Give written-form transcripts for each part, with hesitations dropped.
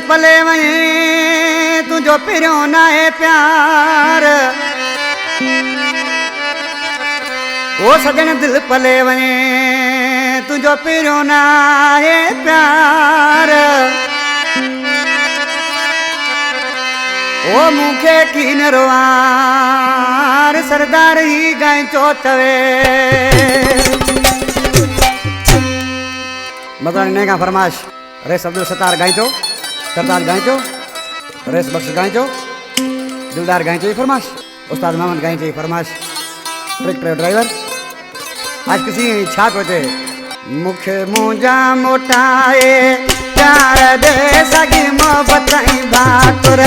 पले वहीं तुझो पिरो ना है प्यार ओ सजन दिल पले वहीं तुझो पिरो ना है प्यार ओ मुखे कीन रोआर सरदार ही गाय चोतवे मदन ने का फरमाश रेस अब्दुल सत्तार गायचो सरदार गायचो रेस बख्श गायचो दिलदार गायचो फरमाश उस्ताद मोहम्मद गायचो फरमाश ट्रक ड्राइवर आज किसी छाक होते मुखे मुंजा मोटाए प्यार दे सगी मोहब्बत भाकुर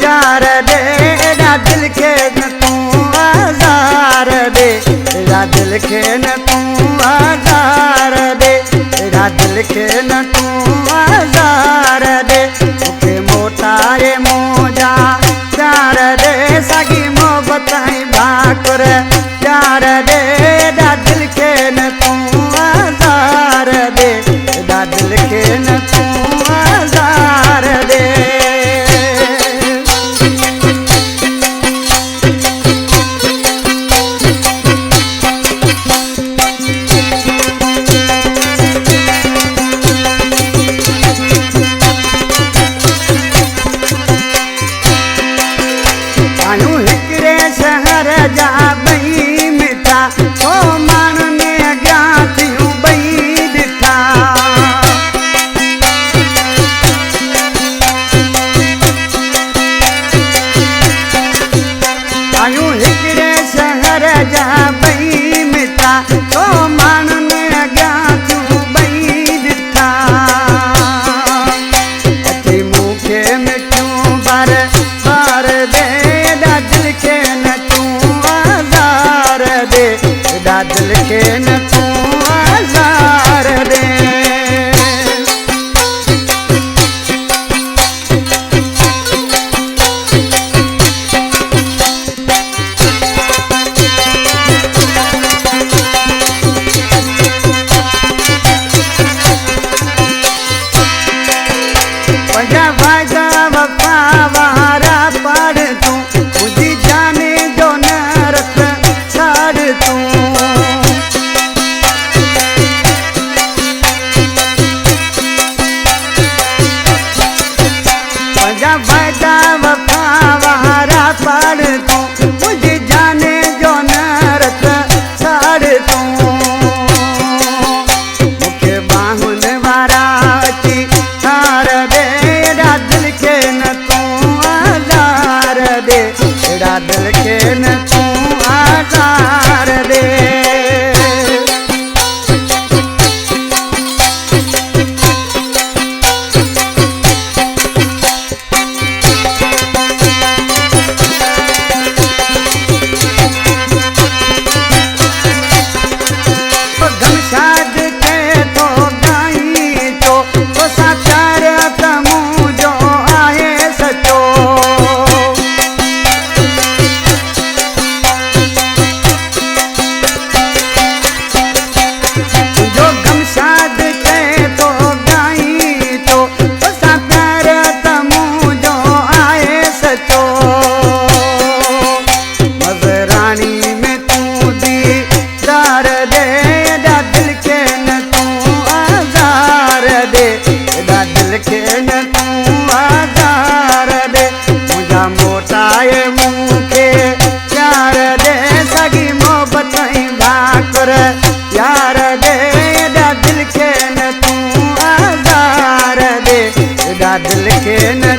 प्यार दे एडा दिल के न तू आजार दे एडा दिल के न तू आजार दे एडा दिल के न तू आजार दे मुखे मोटाए मुंजा प्यार दे सगी मोहब्बत भाकुर प्यार दे एडा दिल के न तू आजार दे एडा दिल के न तू आजार दे जा बई मिठा ओ मान ने अॻियां थियूं बई ॾिठा आयूं हिकिड़े शहर जा बई मिठा ओ मान ने अॻियां थियूं बई ॾिठा अची मूंखे मिठियूं बार बार दे दिल के न दिल के न तू आजार दे पंजा वादा वफा वारा पढ़ तू मुझी जाने जो न रख छाड़ तू वादा वफा वारा पढ़ तू मुझे जाने जो न रख छाड़ तू मुखे बाहुन वारा अची हार दे एड़ा दिल के न तू आजार दे एड़ा दिल के न तू आजार दे घमशाद के तो गाई तो साचार तमू जो आहे सचो जो घमशाद के तो गाई तो साचार तमू जो आहे सचो मज़रानी में तू दीदार दे दिल के न तू आजार दे एड़ा दिल के न तू आजार दे मुझा मोटाए मुखे प्यार दे सगी मोहब्बत भाकुर प्यार दे एड़ा दिल के न तू आजार दे एड़ा दिल के न